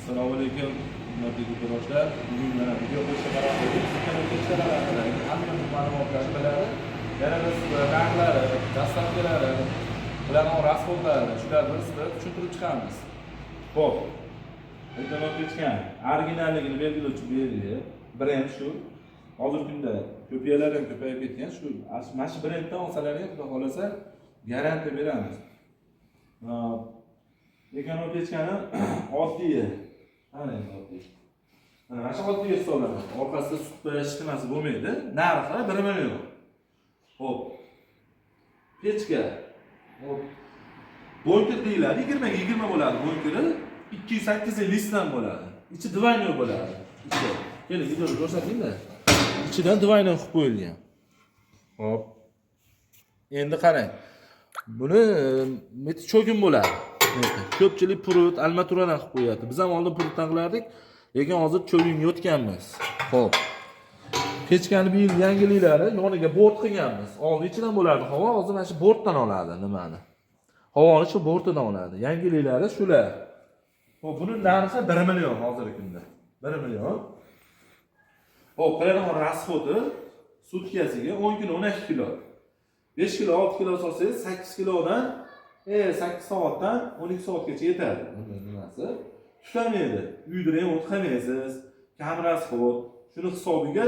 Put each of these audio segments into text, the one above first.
Assalomu alaykum, hurmatli yurtdoshlar. Bugun mana video qo'shishga qaror qildik. Sizlarga kechqurun hamma ma'lumotlarni biladi. Yana biz ranglari, dastavkalari, ularning rasxodlari, shularni sizlarga tushuntirib chiqamiz. Xo'p. Ertaga kechgan originalligini belgilovchi belgi, brend shu. Hozirgi kunda ko'paylar ham ko'payib ketgan. Shu mana shu brenddan olsalar ham, xudo xolasa, garantiya beramiz. Lekin u pechkani oddiy. Mana endi oddiy. Mana shu oddiy hisoblanadi. Orqasida sutba ishlamasi bo'lmaydi. Narxi 1 million. Xo'p. Pechka. Xo'p. Bunker deyiladi, 20 ga 20 bo'ladi bunkeri. 208 listdan bo'ladi. Ichi двойной bo'ladi. Ichi. Keling, videoni ko'rsating-da. Ichidan двойной qilib qo'yilgan. Xo'p. Endi qarang. Buni cho'gin bo'ladi. Ko'pchilik purut, almaturadan qilib qo'yadi. Biz ham oldin purutdan qilardik, lekin hozir cho'ginga o'tganmiz. Xo'p. Pechkani bu yil yangiliklari yoniga bort qilganmiz. Oldin ichidan bo'lardi havo, hozir mana shu bortdan oladi nimani. Havoni shu bortidan oladi. Yangiliklari shular. Xo'p, buning narxi 1 million hozirgi kunda. 1 million. Xo'p, qilingan rasxodi sutkasiga 10 kilo, 12 kilo. 5 kilo, 6 kilo solsangiz 8 kilodan 8 soatdan 12 soatgacha yetadi. Nimasi? Tutamaydi. Uyda ham o'tqamaysiz. Kamerasi xo'p. Shuni hisobiga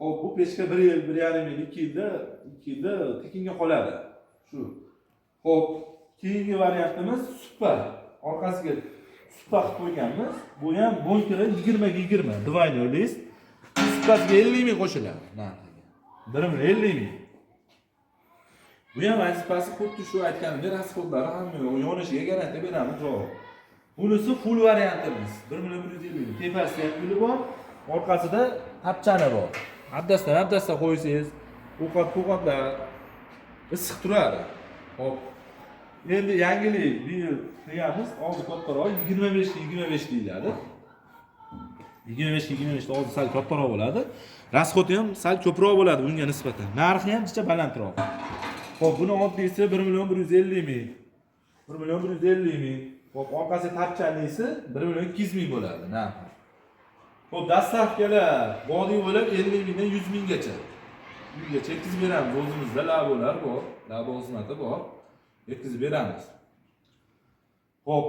hop bu pechka 1 yil, 1,5 yil, 2 yilda tekinga qoladi. Shu. Hop, keyingi variantimiz supa. Orqasiga supa qilib qo'yganmiz. Bu ham bunkeri 20 ga 20, двойной list. Supasiga 50 ming qo'shiladi narxiga. 1 million 50 ming. Bu ham asipasi xuddi shu aytganimdek rasxodlari hamma yonishiga garantiya beramiz. Bunisi full variantimiz. 1 million 150 ming. Tepasida ham guli bor, orqasida tapchani bor. Abdasta qo'ysangiz, qo'qotlar issiq turadi. Hop. Endi yangilik bu yil qilamiz. Hozir kattaroq 25 ga 25 deyiladi. 25 ga 25 hozir sal kattaroq bo'ladi. Rasxodi ham sal ko'proq bo'ladi bunga nisbatan. Narxi ham jicha balandroq. Xo'p, buni oddiysi 1 million 150 ming. 1 million 150 ming. Xo'p, orqasi tapchanisi 1 million 200 ming bo'ladi, narxi. Xo'p, dastavkalar vodiy bo'lib 50 mingdan 100 minggacha. Uygacha yetkazib beramiz. O'zimizda labolar bor, labo xizmati bor. Yetkazib beramiz. Xo'p,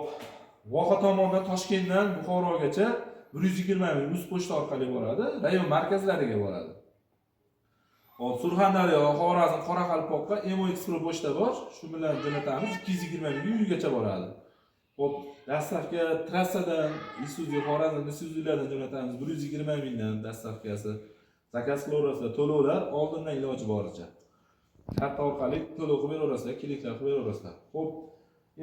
Voha tomondan Toshkentdan Buxorogacha 120 ming yuz pochta orqali boradi, rayon markazlariga boradi. Hop, Surxondaryo, Xorazm, Qoraqalpoqqa Emo Express pochta bor. Shu bilan jo'natamiz 220 ming uygacha boradi. Hop, dastavka trassadan Isuzu, Xorazm, Isuzulardan jo'natamiz 120 mingdan dastavkasi. Zakaz qilaverasizlar, to'lovlar oldindan iloji boricha. Karta orqali to'lov qilib beraverasizlar, kiliklar qilib beraverasizlar. Hop,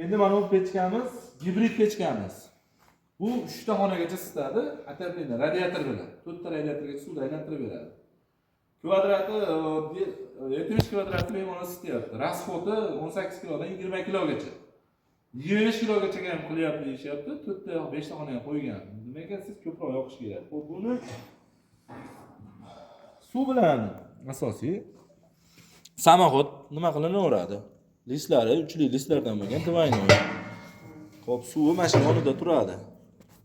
endi mana bu pechkamiz gibrid pechkamiz. Bu 3 ta xonagacha isitadi, ataplaydi, radiator bilan. 4 ta radiatorgacha suvda aylantirib beradi. Kvadrati 70 kvadrat limon isityapti. Rasxodi 18 kilodan 20 kilogacha. 25 kilogacha ham qilyapti deyishyapti. 4 ta 5 ta xona ham qo'ygan. Nimaga siz ko'proq yoqish kerak? Xo'p, buni suv bilan asosiy samoxod nima qilinaveradi? Listlari, uchli listlardan bo'lgan двойной. Xo'p, suvi mana shu yonida turadi.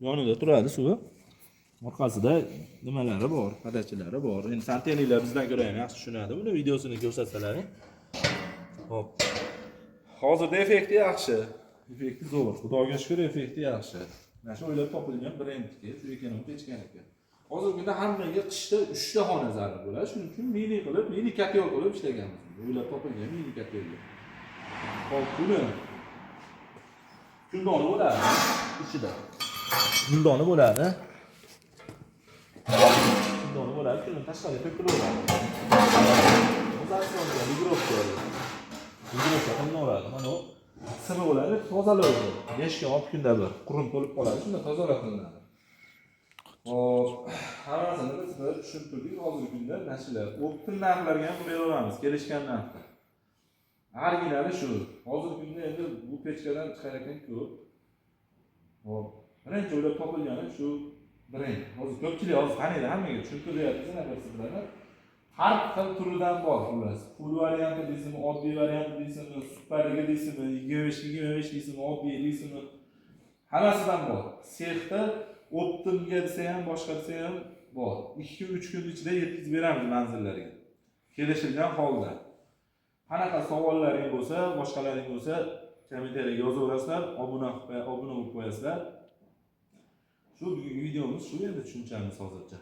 Yonida turadi suvi. Orqasida nimalari bor, padachilari bor. Endi santeniylar bizdan ko'ra ham yaxshi tushunadi. Buni videosini ko'rsatsalar. Hop. Hozirda effekti yaxshi. Effekti zo'r. Xudoga shukr, effekti yaxshi. Mana shu o'ylab topilgan brendniki, shu ekan pechkaniki. Hozirgi kunda hammaga qishda 3 ta xona zarur bo'ladi. Shuning uchun mini qilib, mini katyol qilib ishlaganmiz. O'ylab topilgan mini katyol. Hop, buni kundoni bo'ladi ichida. Kundoni bo'ladi. Kundoni bo'ladi, kuni tashqariga to'kilaveradi. O'zbekistonda ligrovka qilinadi. Mana siri bo'ladi, tozalaydi. 5 kun, 6 kunda bir qurum to'lib qoladi, shunda tozalab qilinadi. Hop, hammasini biz tushuntirdik. Hozirgi kunda nashilar, o'ptin narxlarga ham beraveramiz, kelishgan narxda. Originali shu. Hozirgi kunda endi bu pechkadan chiqarayotgan ko'p. Hop, birinchi o'ylab topilgani shu brend. Hozir ko'pchilik hozir taniydi, hammaga tushuntiryapmiz sizlarga. Har xil turidan bor, xullas. Full varianti deysizmi, oddiy varianti deysizmi, superliga deysizmi, 25 deysizmi, oddiy deysizmi. Hammasidan bor. Sexda optimga desa ham, boshqa desa ham bor. 2-3 kun ichida yetkazib beramiz manzillariga. Kelishilgan holda. Qanaqa savollaring bo'lsa, boshqalaring bo'lsa, kommentariyga yozaverasizlar, obuna bo'lib qo'yasizlar. Shu videomiz shu endi tushunchamiz hozircha.